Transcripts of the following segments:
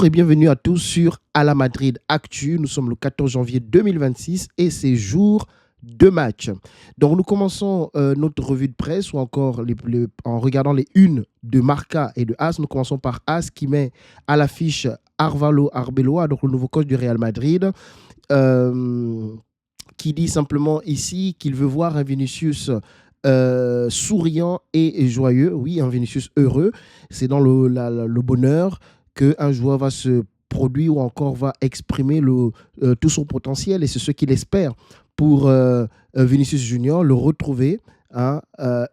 Bonjour et bienvenue à tous sur À la Madrid Actu. Nous sommes le 14 janvier 2026 et c'est jour de match. Donc nous commençons notre revue de presse ou encore en regardant les unes de Marca et de AS. Nous commençons par AS qui met à l'affiche Álvaro Arbeloa, donc le nouveau coach du Real Madrid, qui dit simplement ici qu'il veut voir un Vinicius souriant et joyeux. Oui, un Vinicius heureux. C'est dans le bonheur qu'un joueur va se produire ou encore va exprimer tout son potentiel. Et c'est ce qu'il espère pour Vinicius Junior, le retrouver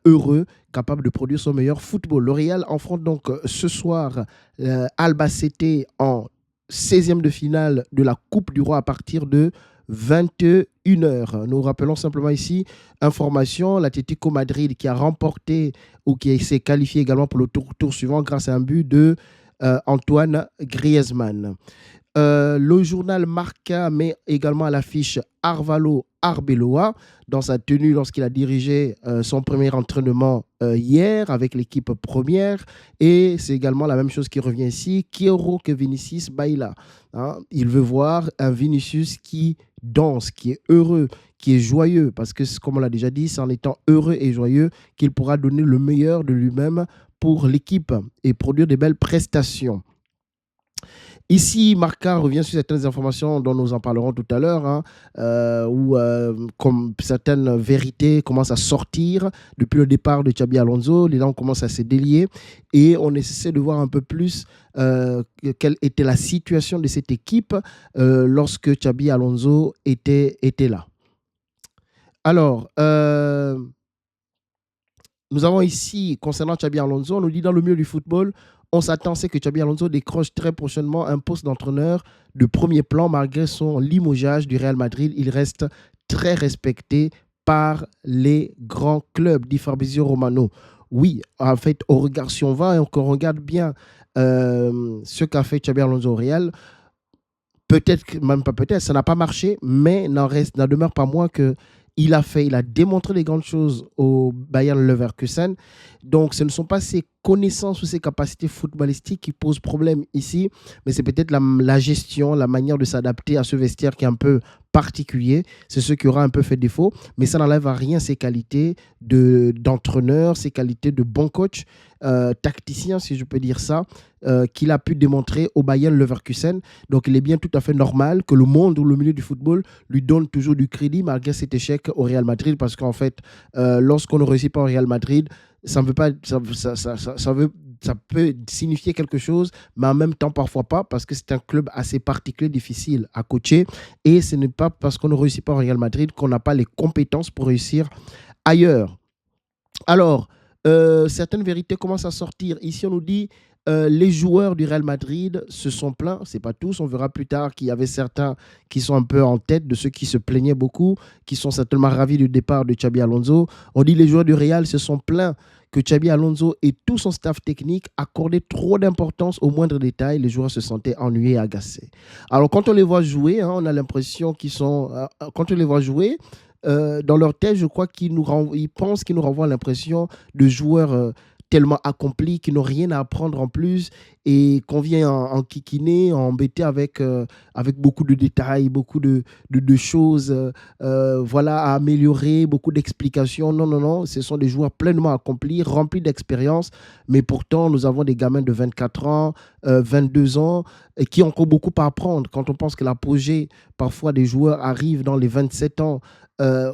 heureux, capable de produire son meilleur football. Le Real affronte donc ce soir Albacete en 16e de finale de la Coupe du Roi à partir de 21h. Nous rappelons simplement ici, information, l'Atlético Madrid qui a remporté ou qui s'est qualifié également pour le tour suivant grâce à un but de Antoine Griezmann. Le journal Marca met également à l'affiche Álvaro Arbeloa dans sa tenue lorsqu'il a dirigé son premier entraînement hier avec l'équipe première. Et c'est également la même chose qui revient ici. Quiero que Vinicius baila. Il veut voir un Vinicius qui danse, qui est heureux, qui est joyeux. Parce que, comme on l'a déjà dit, c'est en étant heureux et joyeux qu'il pourra donner le meilleur de lui-même pour l'équipe et produire des belles prestations. Ici, Marca revient sur certaines informations dont nous en parlerons tout à l'heure, où comme certaines vérités commencent à sortir depuis le départ de Xabi Alonso, les gens commencent à se délier et on essaie de voir un peu plus quelle était la situation de cette équipe lorsque Xabi Alonso était là. Alors, nous avons ici, concernant Xabi Alonso, on nous dit dans le milieu du football, on s'attend à que Xabi Alonso décroche très prochainement un poste d'entraîneur de premier plan malgré son limogeage du Real Madrid. Il reste très respecté par les grands clubs, dit Fabrizio Romano. Oui, en fait, si on va et qu'on regarde bien ce qu'a fait Xabi Alonso au Real, peut-être, même pas peut-être, ça n'a pas marché, mais n'en demeure pas moins que il a démontré les grandes choses au Bayern Leverkusen. Donc, ce ne sont pas ses connaissances ou ses capacités footballistiques qui posent problème ici, mais c'est peut-être la gestion, la manière de s'adapter à ce vestiaire qui est un peu particulier. C'est ce qui aura un peu fait défaut, mais ça n'enlève à rien ses qualités d'entraîneur, ses qualités de bon coach, tacticien, si je peux dire ça, qu'il a pu démontrer au Bayern Leverkusen. Donc, il est bien tout à fait normal que le monde ou le milieu du football lui donne toujours du crédit malgré cet échec au Real Madrid, parce qu'en fait, lorsqu'on ne réussit pas au Real Madrid, ça peut signifier quelque chose, mais en même temps, parfois pas, parce que c'est un club assez particulier, difficile à coacher. Et ce n'est pas parce qu'on ne réussit pas au Real Madrid qu'on n'a pas les compétences pour réussir ailleurs. Alors, certaines vérités commencent à sortir. Ici, on nous dit les joueurs du Real Madrid se sont plaints. Ce n'est pas tous. On verra plus tard qu'il y avait certains qui sont un peu en tête de ceux qui se plaignaient beaucoup, qui sont certainement ravis du départ de Xabi Alonso. On dit les joueurs du Real se sont plaints que Xabi Alonso et tout son staff technique accordaient trop d'importance aux moindres détails. Les joueurs se sentaient ennuyés et agacés. Alors, quand on les voit jouer, on a l'impression qu'ils sont... quand on les voit jouer, dans leur tête, je crois qu'ils pensent qu'ils nous renvoient l'impression de joueurs tellement accomplis qui n'ont rien à apprendre en plus et qu'on vient en kikiner, en embêter avec beaucoup de détails, beaucoup de choses à améliorer, beaucoup d'explications. Non, ce sont des joueurs pleinement accomplis, remplis d'expérience, mais pourtant nous avons des gamins de 24 ans, 22 ans, et qui ont encore beaucoup à apprendre. Quand on pense que l'apogée, parfois des joueurs arrivent dans les 27 ans,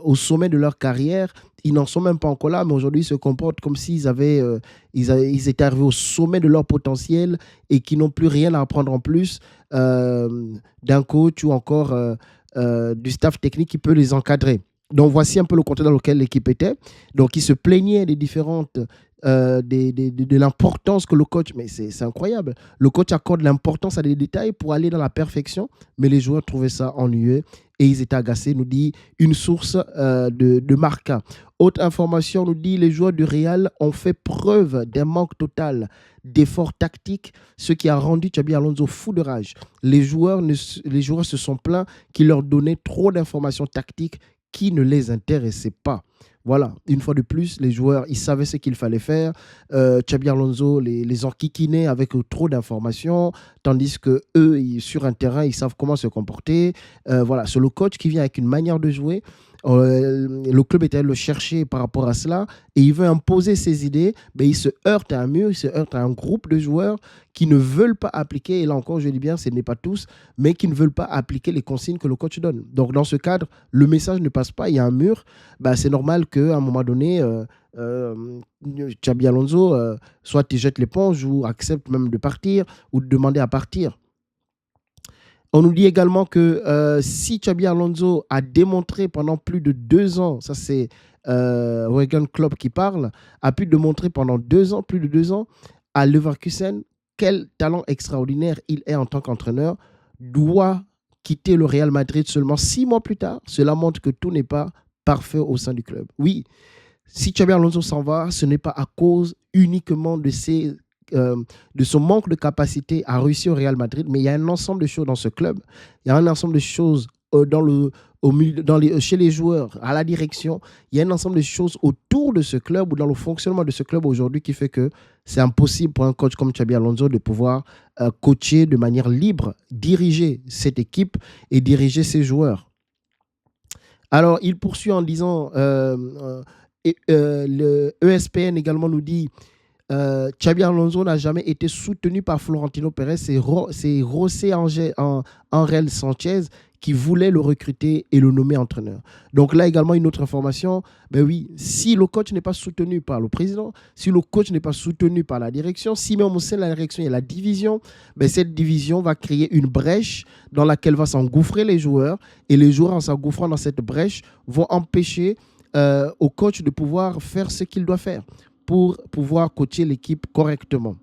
au sommet de leur carrière, ils n'en sont même pas encore là, mais aujourd'hui ils se comportent comme s'ils ils étaient arrivés au sommet de leur potentiel et qui n'ont plus rien à apprendre en plus d'un coach ou encore du staff technique qui peut les encadrer. Donc voici un peu le contexte dans lequel l'équipe était. Donc ils se plaignaient des différentes de l'importance que le coach, mais c'est incroyable, le coach accorde l'importance à des détails pour aller dans la perfection, mais les joueurs trouvaient ça ennuyeux et ils étaient agacés, nous dit une source de Marca. Autre information nous dit les joueurs du Real ont fait preuve d'un manque total d'efforts tactiques, ce qui a rendu Xabi Alonso fou de rage. Les joueurs se sont plaints qu'il leur donnait trop d'informations tactiques qui ne les intéressaient pas. Voilà, une fois de plus, les joueurs, ils savaient ce qu'il fallait faire. Xabi Alonso les enquiquinait avec trop d'informations, tandis que eux, sur un terrain, ils savent comment se comporter. Voilà, c'est le coach qui vient avec une manière de jouer. Le club est allé le chercher par rapport à cela et il veut imposer ses idées, mais il se heurte à un mur, il se heurte à un groupe de joueurs qui ne veulent pas appliquer, et là encore je dis bien, ce n'est pas tous, mais qui ne veulent pas appliquer les consignes que le coach donne. Donc dans ce cadre, le message ne passe pas, il y a un mur, bah, c'est normal qu'à un moment donné, Xabi Alonso, soit il jette l'éponge ou accepte même de partir ou de demander à partir. On nous dit également que si Xabi Alonso a démontré pendant plus de 2 ans, ça c'est Jürgen Klopp qui parle, a pu démontrer pendant 2 ans, plus de 2 ans, à Leverkusen quel talent extraordinaire il est en tant qu'entraîneur, doit quitter le Real Madrid seulement 6 mois plus tard. Cela montre que tout n'est pas parfait au sein du club. Oui, si Xabi Alonso s'en va, ce n'est pas à cause uniquement de son manque de capacité à réussir au Real Madrid, mais il y a un ensemble de choses dans ce club, il y a un ensemble de choses chez les joueurs, à la direction, il y a un ensemble de choses autour de ce club ou dans le fonctionnement de ce club aujourd'hui qui fait que c'est impossible pour un coach comme Xabi Alonso de pouvoir coacher de manière libre, diriger cette équipe et diriger ses joueurs. Alors, il poursuit en disant, le ESPN également nous dit, Xabi Alonso n'a jamais été soutenu par Florentino Pérez, c'est José Angel Sanchez qui voulait le recruter et le nommer entraîneur. Donc là également une autre information, ben oui, si le coach n'est pas soutenu par le président, si le coach n'est pas soutenu par la direction, si même au sein de la direction il y a la division, ben cette division va créer une brèche dans laquelle va s'engouffrer les joueurs et les joueurs en s'engouffrant dans cette brèche vont empêcher au coach de pouvoir faire ce qu'il doit faire pour pouvoir coacher l'équipe correctement.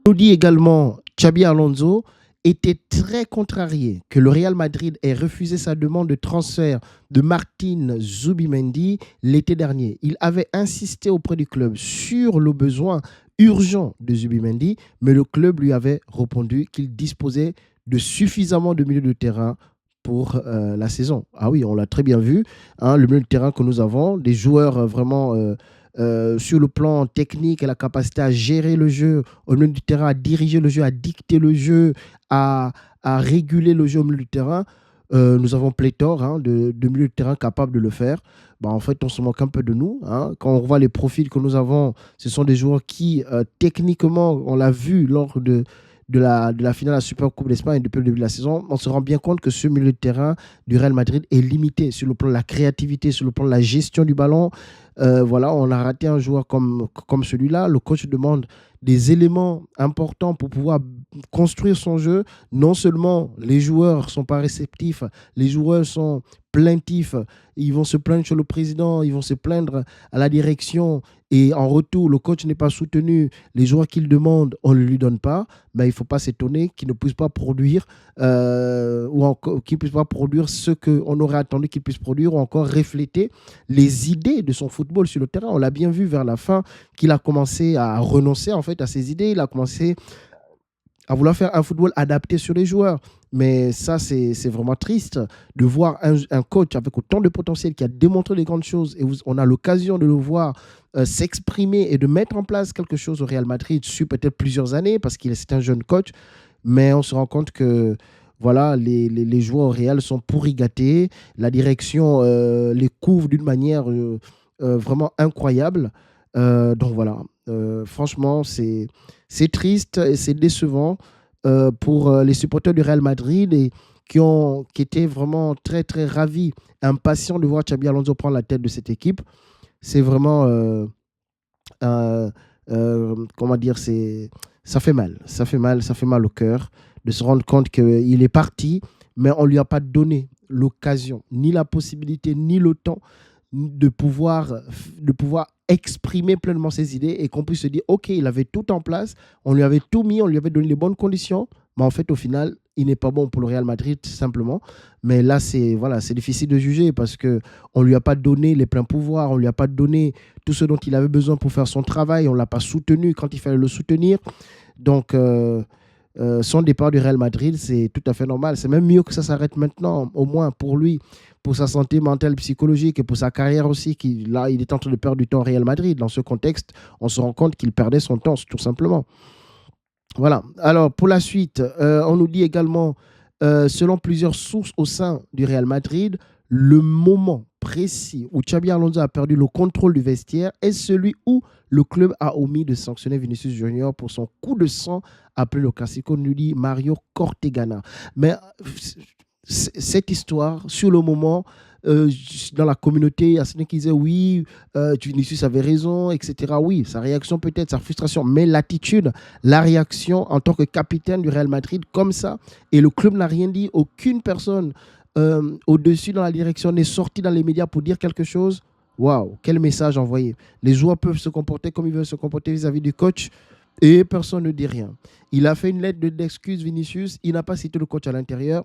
On nous dit également Xabi Alonso était très contrarié que le Real Madrid ait refusé sa demande de transfert de Martin Zubimendi l'été dernier. Il avait insisté auprès du club sur le besoin urgent de Zubimendi, mais le club lui avait répondu qu'il disposait de suffisamment de milieux de terrain pour la saison. Ah oui, on l'a très bien vu, hein, le milieu de terrain que nous avons, des joueurs vraiment sur le plan technique et la capacité à gérer le jeu, au milieu du terrain, à diriger le jeu, à dicter le jeu, à réguler le jeu au milieu du terrain. Nous avons pléthore de milieux de terrain capables de le faire. Bah, en fait, on se moque un peu de nous. Hein. Quand on voit les profils que nous avons, ce sont des joueurs qui, techniquement, on l'a vu lors de la finale de la Super Coupe d'Espagne depuis le début de la saison, on se rend bien compte que ce milieu de terrain du Real Madrid est limité sur le plan de la créativité, sur le plan de la gestion du ballon. Voilà, on a raté un joueur comme celui-là. Le coach demande des éléments importants pour pouvoir construire son jeu. Non seulement les joueurs ne sont pas réceptifs, les joueurs sont plaintifs, ils vont se plaindre sur le président, ils vont se plaindre à la direction et en retour, le coach n'est pas soutenu, les joueurs qu'il demande, on ne lui donne pas, mais il ne faut pas s'étonner qu'il ne puisse pas produire ou encore qu'il ne puisse pas produire ce qu'on aurait attendu qu'il puisse produire ou encore refléter les idées de son football sur le terrain. On l'a bien vu vers la fin qu'il a commencé à renoncer en fait à ses idées, il a commencé à vouloir faire un football adapté sur les joueurs. Mais ça, c'est vraiment triste de voir un coach avec autant de potentiel qui a démontré les grandes choses et on a l'occasion de le voir s'exprimer et de mettre en place quelque chose au Real Madrid sur peut-être plusieurs années parce qu'il c'est un jeune coach. Mais on se rend compte que voilà, les joueurs au Real sont pourri gâtés. La direction les couvre d'une manière vraiment incroyable. Donc voilà, franchement, c'est triste et c'est décevant pour les supporters du Real Madrid et qui étaient vraiment très, très ravis, impatients de voir Xabi Alonso prendre la tête de cette équipe. C'est vraiment, comment dire, ça fait mal. Ça fait mal au cœur de se rendre compte qu'il est parti, mais on ne lui a pas donné l'occasion, ni la possibilité, ni le temps de pouvoir exprimer pleinement ses idées et qu'on puisse se dire, OK, il avait tout en place, on lui avait tout mis, on lui avait donné les bonnes conditions, mais en fait, au final, il n'est pas bon pour le Real Madrid, simplement. Mais là, c'est difficile de juger parce qu'on ne lui a pas donné les pleins pouvoirs, on ne lui a pas donné tout ce dont il avait besoin pour faire son travail, on ne l'a pas soutenu quand il fallait le soutenir. Donc, son départ du Real Madrid, c'est tout à fait normal. C'est même mieux que ça s'arrête maintenant, au moins pour lui, pour sa santé mentale, psychologique et pour sa carrière aussi. Là, il est en train de perdre du temps au Real Madrid. Dans ce contexte, on se rend compte qu'il perdait son temps, tout simplement. Voilà. Alors, pour la suite, on nous dit également, selon plusieurs sources au sein du Real Madrid, le moment précis où Xabi Alonso a perdu le contrôle du vestiaire est celui où le club a omis de sanctionner Vinicius Junior pour son coup de sang après le Classico, nous dit Mario Cortegana. Mais cette histoire, sur le moment, dans la communauté, il y a certains qui disaient oui, Vinicius avait raison, etc. Oui, sa réaction peut-être, sa frustration, mais l'attitude, la réaction en tant que capitaine du Real Madrid, comme ça, et le club n'a rien dit, aucune personne au-dessus dans la direction n'est sortie dans les médias pour dire quelque chose. Waouh, quel message envoyé. Les joueurs peuvent se comporter comme ils veulent se comporter vis-à-vis du coach et personne ne dit rien. Il a fait une lettre d'excuse, Vinicius, il n'a pas cité le coach à l'intérieur.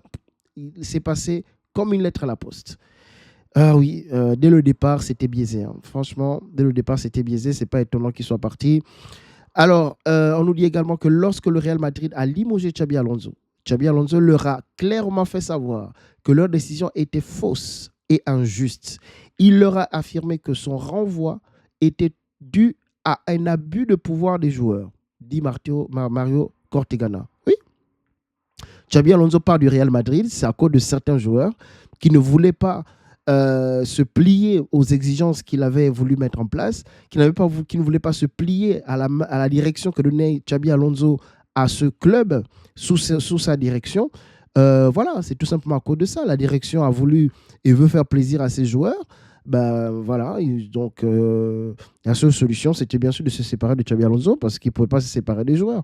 Il s'est passé comme une lettre à la poste. Ah oui, dès le départ, c'était biaisé. Hein. Franchement, dès le départ, c'était biaisé. Ce n'est pas étonnant qu'il soit parti. Alors, on nous dit également que lorsque le Real Madrid a limogé Xabi Alonso leur a clairement fait savoir que leur décision était fausse et injuste. Il leur a affirmé que son renvoi était dû à un abus de pouvoir des joueurs, dit Mario Cortegana. Oui, Xabi Alonso part du Real Madrid, c'est à cause de certains joueurs qui ne voulaient pas se plier aux exigences qu'il avait voulu mettre en place, qui ne voulaient pas se plier à la direction que donnait Xabi Alonso à ce club sous sa direction. Voilà, c'est tout simplement à cause de ça. La direction a voulu et veut faire plaisir à ses joueurs. Ben voilà, donc la seule solution, c'était bien sûr de se séparer de Xabi Alonso parce qu'il ne pouvait pas se séparer des joueurs.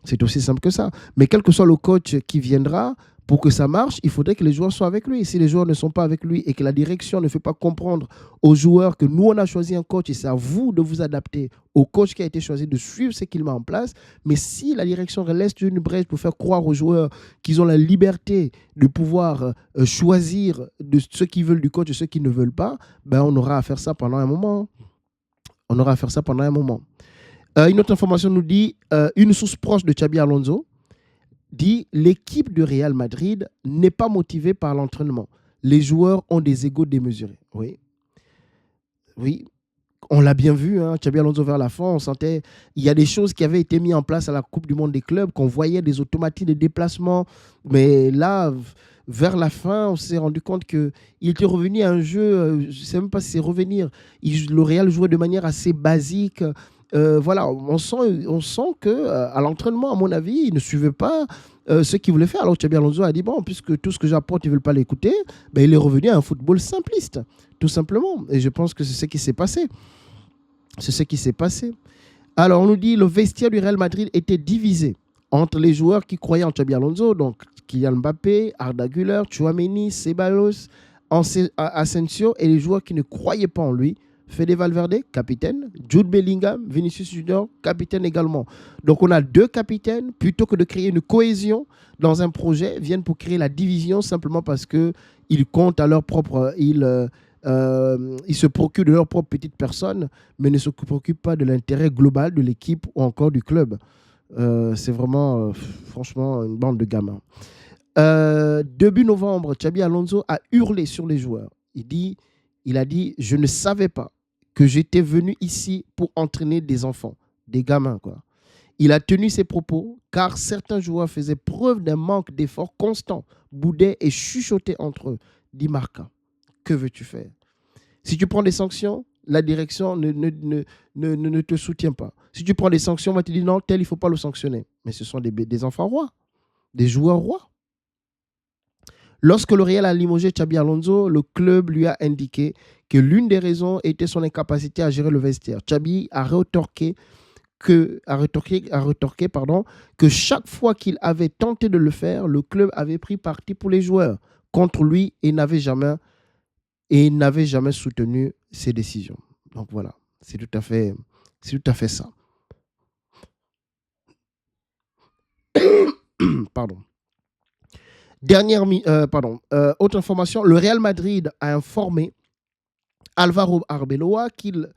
C'est aussi simple que ça. Mais quel que soit le coach qui viendra, pour que ça marche, il faudrait que les joueurs soient avec lui. Et si les joueurs ne sont pas avec lui et que la direction ne fait pas comprendre aux joueurs que nous, on a choisi un coach et c'est à vous de vous adapter au coach qui a été choisi, de suivre ce qu'il met en place. Mais si la direction laisse une brèche pour faire croire aux joueurs qu'ils ont la liberté de pouvoir choisir de ceux qui veulent du coach et ceux qui ne veulent pas, ben on aura à faire ça pendant un moment. On aura à faire ça pendant un moment. Une autre information nous dit, une source proche de Xabi Alonso dit l'équipe de Real Madrid n'est pas motivée par l'entraînement. Les joueurs ont des égos démesurés. Oui, oui, on l'a bien vu. Hein, Xabi Alonso vers la fin, on sentait il y a des choses qui avaient été mises en place à la Coupe du Monde des clubs, qu'on voyait des automatismes de déplacement. Mais là, vers la fin, on s'est rendu compte qu'il était revenu à un jeu, je ne sais même pas si c'est revenir. Le Real jouait de manière assez basique. Voilà, on sent qu'à l'entraînement, à mon avis, ils ne suivaient pas ce qu'ils voulaient faire. Alors Xabi Alonso a dit, bon, puisque tout ce que j'apporte, ils ne veulent pas l'écouter, ben, il est revenu à un football simpliste, tout simplement. Et je pense que c'est ce qui s'est passé. C'est ce qui s'est passé. Alors, on nous dit le vestiaire du Real Madrid était divisé entre les joueurs qui croyaient en Xabi Alonso, donc Kylian Mbappé, Arda Güler, Tchouaméni, Ceballos, Asensio, et les joueurs qui ne croyaient pas en lui. Fede Valverde, capitaine. Jude Bellingham, Vinicius Junior, capitaine également. Donc, on a deux capitaines. Plutôt que de créer une cohésion dans un projet, viennent pour créer la division simplement parce qu'ils comptent à leur propre... Ils se préoccupent de leur propre petite personne, mais ne se préoccupent pas de l'intérêt global de l'équipe ou encore du club. C'est vraiment, franchement, une bande de gamins. Début novembre, Xabi Alonso a hurlé sur les joueurs. Il a dit, je ne savais pas que j'étais venu ici pour entraîner des enfants, des gamins, quoi. Il a tenu ses propos car certains joueurs faisaient preuve d'un manque d'effort constant, boudaient et chuchotaient entre eux, dit Marca. Que veux-tu faire? Si tu prends des sanctions, la direction ne te soutient pas. Si tu prends des sanctions, on va te dire non, tel, il ne faut pas le sanctionner. Mais ce sont des enfants rois, des joueurs rois. Lorsque le Real a limogé Xabi Alonso, le club lui a indiqué que l'une des raisons était son incapacité à gérer le vestiaire. Xabi a rétorqué que chaque fois qu'il avait tenté de le faire, le club avait pris parti pour les joueurs contre lui et n'avait jamais soutenu ses décisions. Donc voilà, c'est tout à fait ça. Pardon. Autre information, le Real Madrid a informé Álvaro Arbeloa qu'il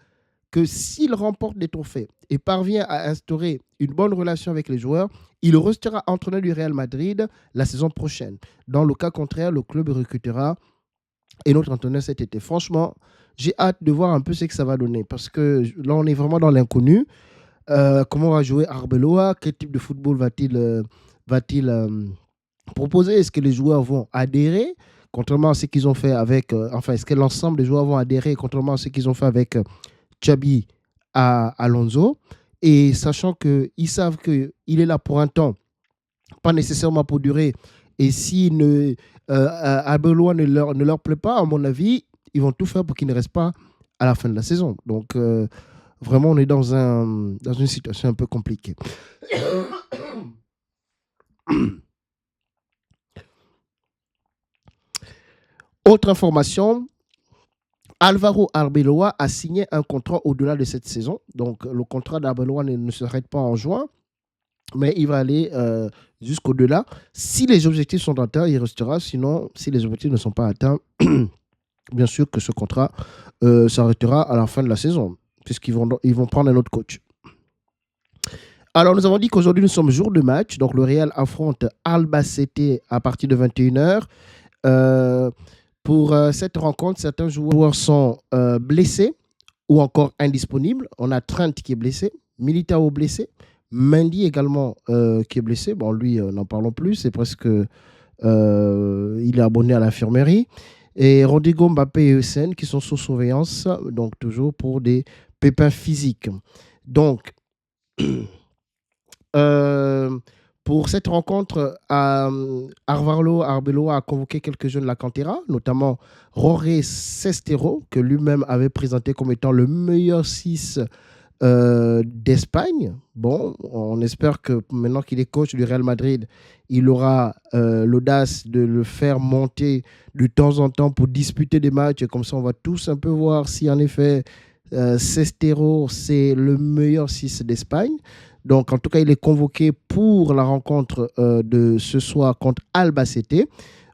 que s'il remporte des trophées et parvient à instaurer une bonne relation avec les joueurs, il restera entraîneur du Real Madrid la saison prochaine. Dans le cas contraire, le club recrutera un autre entraîneur cet été. Franchement, j'ai hâte de voir un peu ce que ça va donner parce que là, on est vraiment dans l'inconnu. Comment va jouer Arbeloa? Quel type de football va-t-il proposer? Est-ce que les joueurs vont adhérer, contrairement à ce qu'ils ont fait avec... enfin, est-ce que l'ensemble des joueurs vont adhérer, contrairement à ce qu'ils ont fait avec Xabi à Alonso? Et sachant qu'ils savent qu'il est là pour un temps, pas nécessairement pour durer. Et si Arbeloa ne leur plaît pas, à mon avis, ils vont tout faire pour qu'il ne reste pas à la fin de la saison. Donc, vraiment, on est dans une situation un peu compliquée. Autre information, Álvaro Arbeloa a signé un contrat au-delà de cette saison. Donc, le contrat d'Arbeloa ne s'arrête pas en juin, mais il va aller jusqu'au-delà. Si les objectifs sont atteints, il restera. Sinon, si les objectifs ne sont pas atteints, bien sûr que ce contrat s'arrêtera à la fin de la saison, puisqu'ils vont prendre un autre coach. Alors, nous avons dit qu'aujourd'hui, nous sommes jour de match. Donc, le Real affronte Albacete à partir de 21h. Pour cette rencontre, certains joueurs sont blessés ou encore indisponibles. On a Trent qui est blessé, Militao blessé, Mendy également qui est blessé. Bon, lui, n'en parlons plus. C'est presque... il est abonné à l'infirmerie. Et Rodrigo, Mbappé et Essen qui sont sous surveillance, donc toujours pour des pépins physiques. Donc, pour cette rencontre, Álvaro Arbeloa a convoqué quelques jeunes de la Cantera, notamment Roré Sestero, que lui-même avait présenté comme étant le meilleur 6 d'Espagne. Bon, on espère que maintenant qu'il est coach du Real Madrid, il aura l'audace de le faire monter de temps en temps pour disputer des matchs. Et comme ça, on va tous un peu voir si en effet Sestero, c'est le meilleur 6 d'Espagne. Donc, en tout cas, il est convoqué pour la rencontre de ce soir contre Albacete.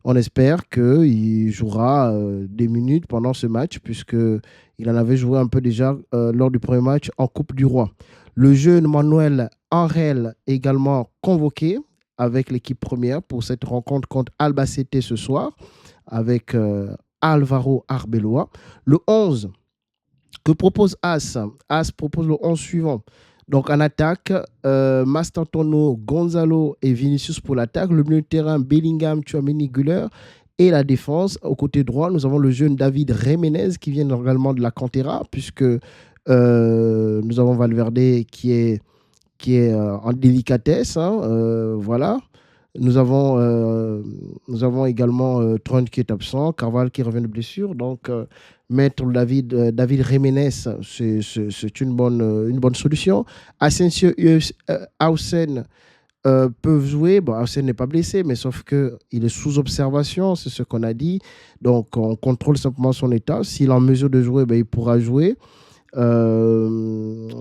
On espère qu'il jouera des minutes pendant ce match, puisqu'il en avait joué un peu déjà lors du premier match en Coupe du Roi. Le jeune Manuel Angel également convoqué avec l'équipe première pour cette rencontre contre Albacete ce soir, avec Álvaro Arbeloa. Le 11 que propose As propose le 11 suivant. Donc, en attaque, Mastantuono, Gonzalo et Vinicius pour l'attaque. Le milieu de terrain, Bellingham, Tchouaméni, Güler. Et la défense, au côté droit, nous avons le jeune David Jiménez qui vient également de la Cantera, puisque nous avons Valverde qui est en délicatesse. Voilà. Nous avons également Trent qui est absent, Carval qui revient de blessure. Donc, mettre David Jiménez, c'est une bonne solution. Asensio et Hausen peuvent jouer. Bon, Hausen n'est pas blessé, mais sauf qu'il est sous observation, c'est ce qu'on a dit. Donc, on contrôle simplement son état. S'il est en mesure de jouer, il pourra jouer.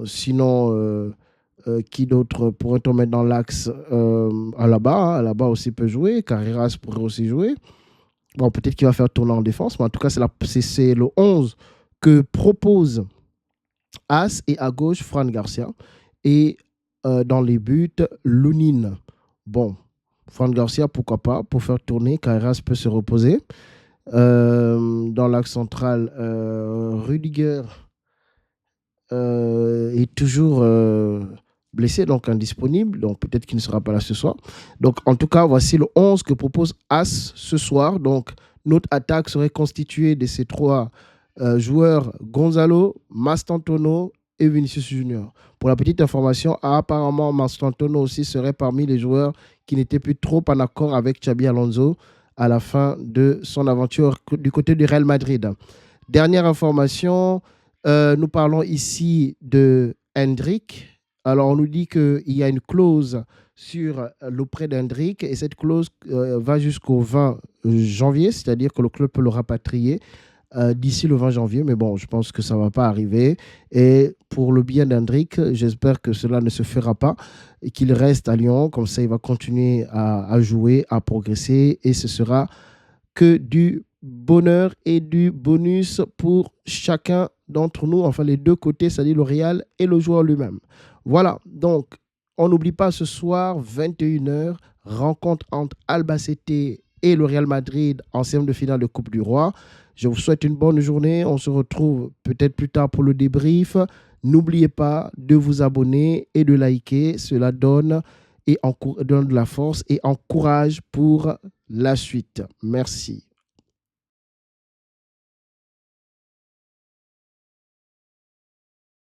Sinon... qui d'autre pourrait-on mettre dans l'axe? Alaba aussi peut jouer. Carreras pourrait aussi jouer. Bon, peut-être qu'il va faire tourner en défense, mais en tout cas, c'est le 11 que propose As, et à gauche, Fran Garcia. Et dans les buts, Lunin. Bon, Fran Garcia, pourquoi pas, pour faire tourner. Carreras peut se reposer. Dans l'axe central, Rudiger est toujours blessé, donc indisponible, donc peut-être qu'il ne sera pas là ce soir. Donc en tout cas, voici le 11 que propose As ce soir. Donc notre attaque serait constituée de ces trois joueurs, Gonzalo, Mastantuono et Vinicius Junior. Pour la petite information, apparemment Mastantuono aussi serait parmi les joueurs qui n'étaient plus trop en accord avec Xabi Alonso à la fin de son aventure du côté du Real Madrid. Dernière information, nous parlons ici de Endrick. Alors, on nous dit qu'il y a une clause sur le prêt d'Endrick et cette clause va jusqu'au 20 janvier, c'est-à-dire que le club peut le rapatrier d'ici le 20 janvier. Mais bon, je pense que ça ne va pas arriver. Et pour le bien d'Endrick, j'espère que cela ne se fera pas et qu'il reste à Lyon. Comme ça, il va continuer à jouer, à progresser et ce sera que du bonheur et du bonus pour chacun d'entre nous, enfin les deux côtés, c'est-à-dire le Real et le joueur lui-même. Voilà, donc on n'oublie pas ce soir, 21h, rencontre entre Albacete et le Real Madrid en séance de finale de Coupe du Roi. Je vous souhaite une bonne journée. On se retrouve peut-être plus tard pour le débrief. N'oubliez pas de vous abonner et de liker. Cela donne de la force et encourage pour la suite. Merci.